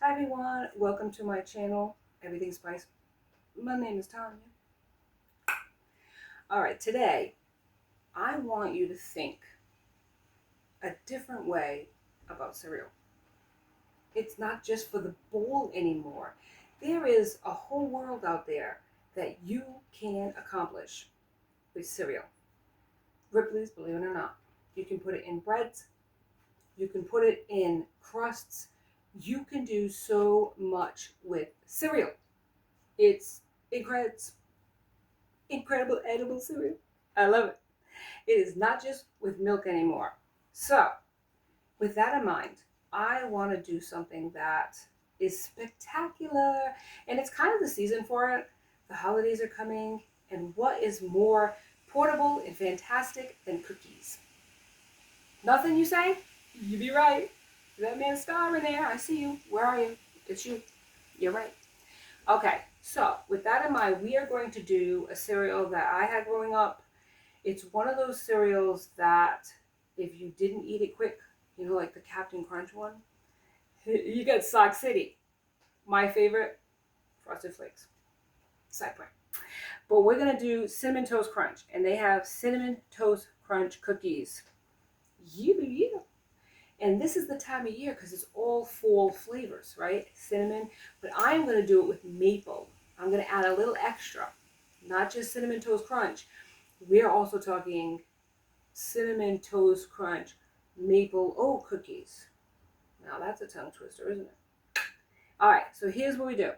Hi everyone, welcome to my channel, Everything Spice. My name is Tanya. Alright, today I want you to think a different way about cereal. It's not just for the bowl anymore. There is a whole world out there that you can accomplish with cereal. Ripley's, believe it or not. You can put it in breads, you can put it in crusts, you can do so much with cereal. It's incredible edible cereal. I love it. It is not just with milk anymore. So, with that in mind, I want to do something that is spectacular, and it's kind of the season for it. The holidays are coming, and what is more portable and fantastic than cookies? Nothing, you say? You be right. That man's star in there. I see you. Where are you? It's you. You're right. Okay, so with that in mind, we are going to do a cereal that I had growing up. It's one of those cereals that if you didn't eat it quick, you know, like the Captain Crunch one, you get Sock City. My favorite, Frosted Flakes. Side point. But we're going to do Cinnamon Toast Crunch, and they have Cinnamon Toast Crunch cookies. Yeah. And this is the time of year because it's all fall flavors, right? Cinnamon. But I'm going to do it with maple. I'm going to add a little extra. Not just Cinnamon Toast Crunch. We're also talking Cinnamon Toast Crunch maple oat cookies. Now that's a tongue twister, isn't it? All right, so here's what we do.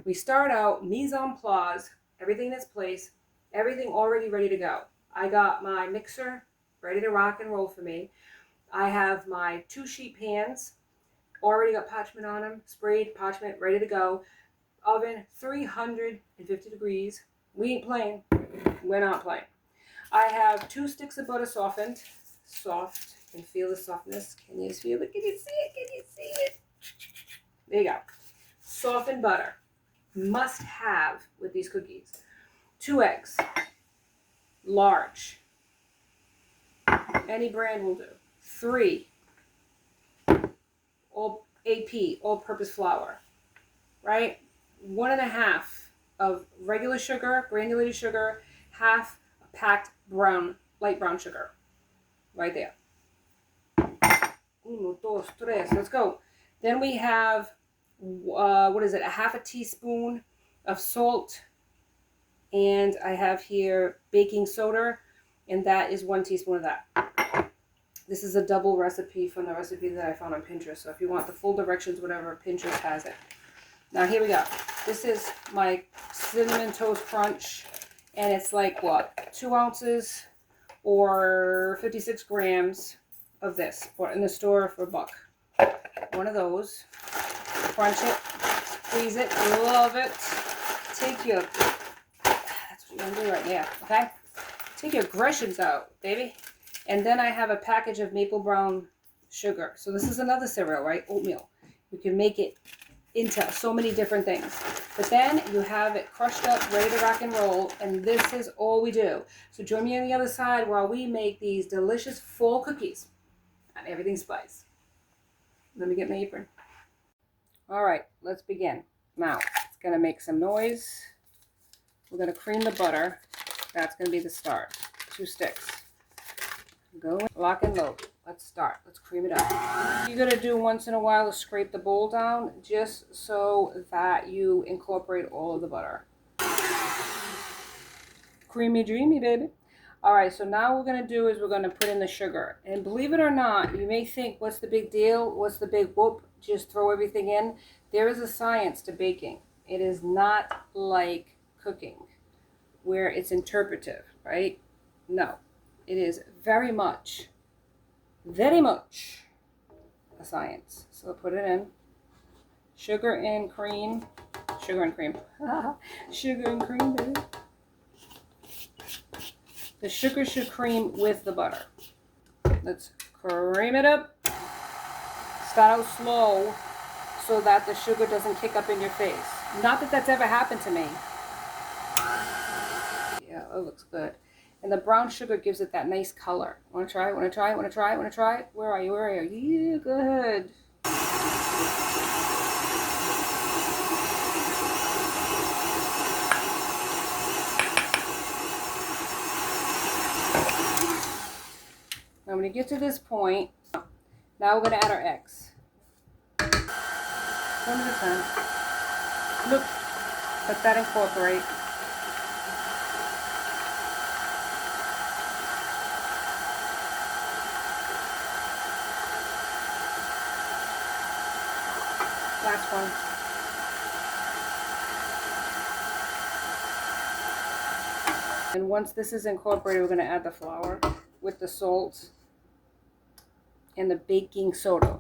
We start out mise en place, everything in its place, everything already ready to go. I got my mixer ready to rock and roll for me. I have my 2-sheet pans, already got parchment on them, sprayed parchment, ready to go. Oven, 350 degrees. We ain't playing. We're not playing. I have 2 sticks of butter softened. Soft. You can feel the softness. Can you feel it? Can you see it? Can you see it? There you go. Softened butter. Must have with these cookies. 2 eggs. Large. Any brand will do. 3 all AP, all-purpose flour, right? 1.5 of regular sugar, granulated sugar, half a packed light brown sugar, right there. 1, 2, 3, let's go. Then we have, what is it, a half a teaspoon of salt, and I have here baking soda, and that is 1 teaspoon of that. This is a double recipe from the recipe that I found on Pinterest. So if you want the full directions, whatever, Pinterest has it. Now here we go. This is my Cinnamon Toast Crunch. And it's like, what, 2 ounces or 56 grams of this. Bought in the store for $1. One of those. Crunch it. Squeeze it. Love it. Take your... That's what you're going to do right now. Okay? Take your aggressions out, baby. And then I have a package of maple brown sugar. So this is another cereal, right? Oatmeal. You can make it into so many different things. But then you have it crushed up, ready to rock and roll. And this is all we do. So join me on the other side while we make these delicious fall cookies on Everything Spice. Let me get my apron. All right, let's begin. Now, it's going to make some noise. We're going to cream the butter. That's going to be the start. 2 sticks. Go in, lock and load. Let's start. Let's cream it up. You're going to do once in a while is scrape the bowl down just so that you incorporate all of the butter. Creamy dreamy, baby. Alright, so now what we're going to do is we're going to put in the sugar. And believe it or not, you may think, what's the big deal? What's the big whoop? Just throw everything in. There is a science to baking. It is not like cooking where it's interpretive, right? No. It is very much a science. So put it in. Sugar and cream. Sugar and cream. Sugar and cream, baby. The sugar should cream with the butter. Let's cream it up. Start out slow so that the sugar doesn't kick up in your face. Not that that's ever happened to me. Yeah, it looks good. And the brown sugar gives it that nice color. Want to try? Want to try? Want to try? Want to try? Where are you? Where are you? Yeah, good. we get to this point, now we're going to add our eggs. One at a time. Look, let that incorporate. Last one. And once this is incorporated, we're going to add the flour with the salt and the baking soda.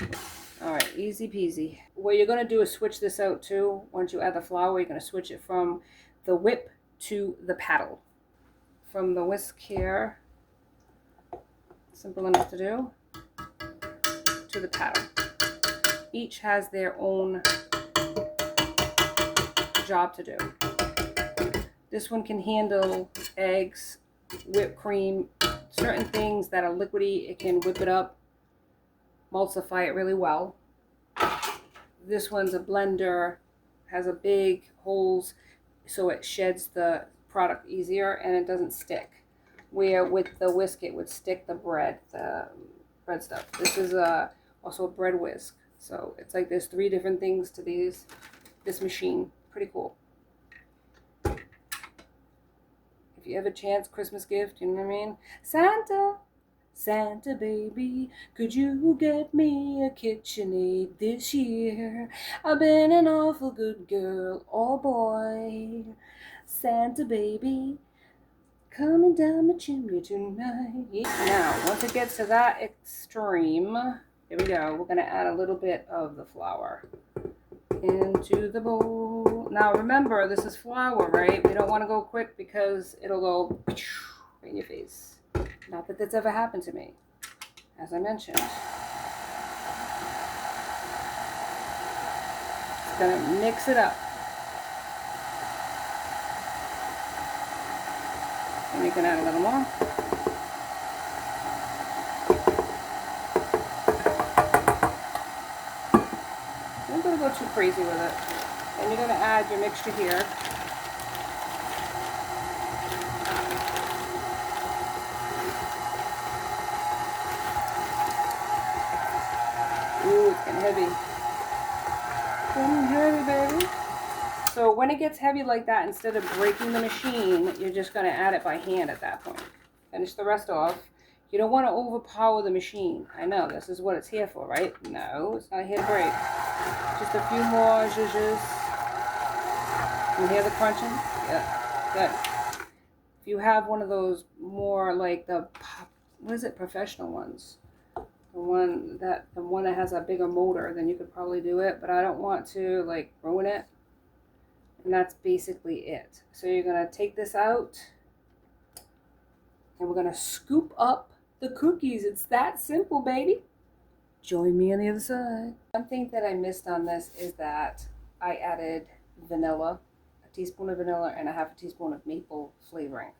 All right, easy peasy. What you're going to do is switch this out too. Once you add the flour, you're going to switch it from the whip to the paddle. From the whisk here, simple enough to do, to the paddle. Each has their own job to do. This one can handle eggs, whipped cream, certain things that are liquidy. It can whip it up, emulsify it really well. This one's a blender, has a big holes so it sheds the product easier and it doesn't stick. Where with the whisk it would stick the bread stuff. This is also a bread whisk. So it's like there's 3 different things to this machine. Pretty cool. If you have a chance, Christmas gift, you know what I mean? Santa baby, could you get me a KitchenAid this year? I've been an awful good girl, oh boy. Santa baby, coming down the chimney tonight. Now, once it gets to that extreme, here we go. We're going to add a little bit of the flour into the bowl. Now remember, this is flour, right? We don't want to go quick because it'll go right in your face. Not that that's ever happened to me, as I mentioned. It's going to mix it up. And you can add a little more. Don't go too crazy with it. And you're going to add your mixture here. Ooh, it's getting heavy. Getting heavy, baby. So when it gets heavy like that, instead of breaking the machine, you're just going to add it by hand at that point. Finish the rest off. You don't want to overpower the machine. I know, this is what it's here for, right? No, it's not here to break. Just a few more zhuzhes. You hear the crunching? Yeah, good. If you have one of those more like the, what is it, professional ones? The one that has a bigger motor, then you could probably do it, but I don't want to like ruin it. And that's basically it. So you're going to take this out and we're going to scoop up the cookies. It's that simple, baby. Join me on the other side. One thing that I missed on this is that I added vanilla, a teaspoon of vanilla and a half a teaspoon of maple flavoring,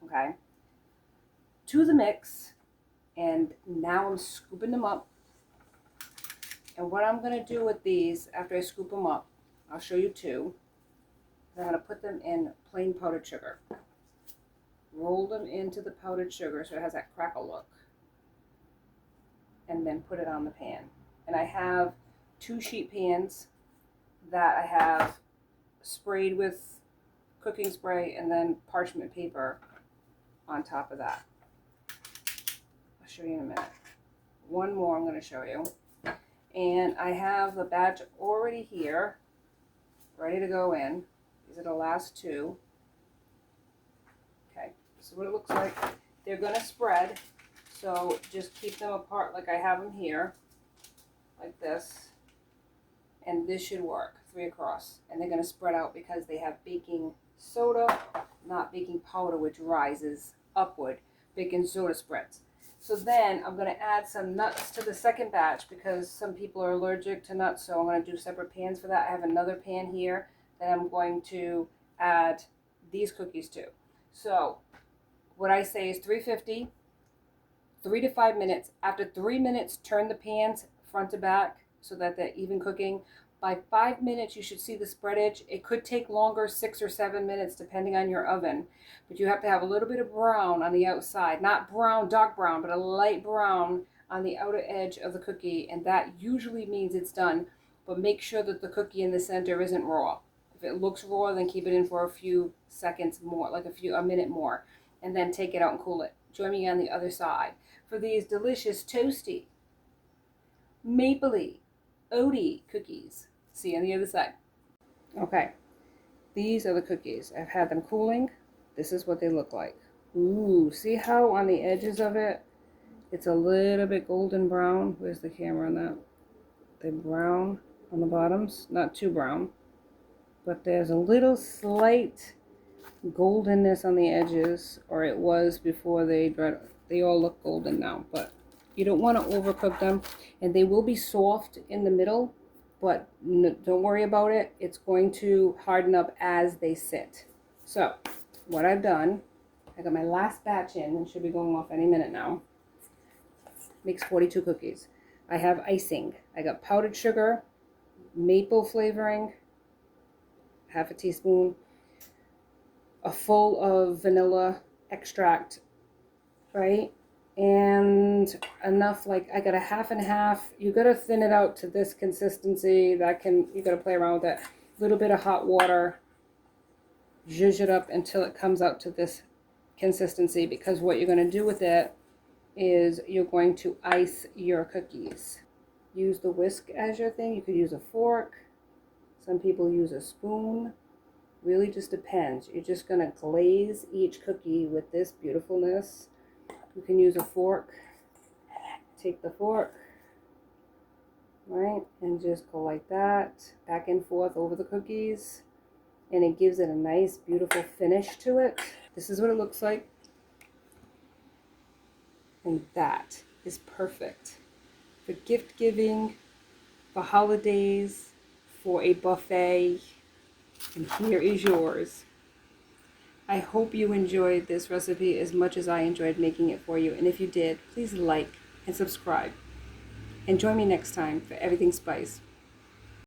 okay, to the mix. And now I'm scooping them up. And what I'm going to do with these, after I scoop them up, I'll show you 2. I'm going to put them in plain powdered sugar. Roll them into the powdered sugar so it has that crackle look. And then put it on the pan. And I have 2 sheet pans that I have sprayed with cooking spray and then parchment paper on top of that. I'll show you in a minute. One more I'm going to show you. And I have the batch already here, ready to go in. These are the last 2. Okay, this is what it looks like. They're going to spread, so just keep them apart like I have them here, like this. And this should work, 3 across. And they're going to spread out because they have baking soda, not baking powder, which rises upward. Baking soda spreads. So then I'm going to add some nuts to the second batch because some people are allergic to nuts, so I'm going to do separate pans for that. I have another pan here that I'm going to add these cookies to. So what I say is 350, 3 to 5 minutes. After 3 minutes, turn the pans front to back so that they're even cooking. By 5 minutes, you should see the spread edge. It could take longer, 6 or 7 minutes, depending on your oven. But you have to have a little bit of brown on the outside. Not brown, dark brown, but a light brown on the outer edge of the cookie. And that usually means it's done. But make sure that the cookie in the center isn't raw. If it looks raw, then keep it in for a few seconds more, like a minute more. And then take it out and cool it. Join me on the other side for these delicious toasty, mapley, oaty cookies. See you on the other side. Okay, these are the cookies. I've had them cooling. This is what they look like. Ooh, see how on the edges of it, it's a little bit golden brown. Where's the camera on that? They're brown on the bottoms, not too brown, but there's a little slight goldenness on the edges, or it was before they dried. They all look golden now, but you don't want to overcook them, and they will be soft in the middle, but don't worry about it. It's going to harden up as they sit. So what I've done, I got my last batch in and should be going off any minute now. Makes 42 cookies. I have icing. I got powdered sugar, maple flavoring, half a teaspoon, a full of vanilla extract, right? And enough, like I got a half and half. You gotta thin it out to this consistency. You gotta play around with it. A little bit of hot water, zhuzh it up until it comes out to this consistency, because what you're gonna do with it is you're going to ice your cookies. Use the whisk as your thing. You could use a fork. Some people use a spoon. Really just depends. You're just gonna glaze each cookie with this beautifulness. You can use a fork. Take the fork, right, and just go like that, back and forth over the cookies, and it gives it a nice, beautiful finish to it. This is what it looks like, and that is perfect for gift giving, for holidays, for a buffet, and here is yours. I hope you enjoyed this recipe as much as I enjoyed making it for you. And if you did, please like and subscribe. And join me next time for Everything Spice.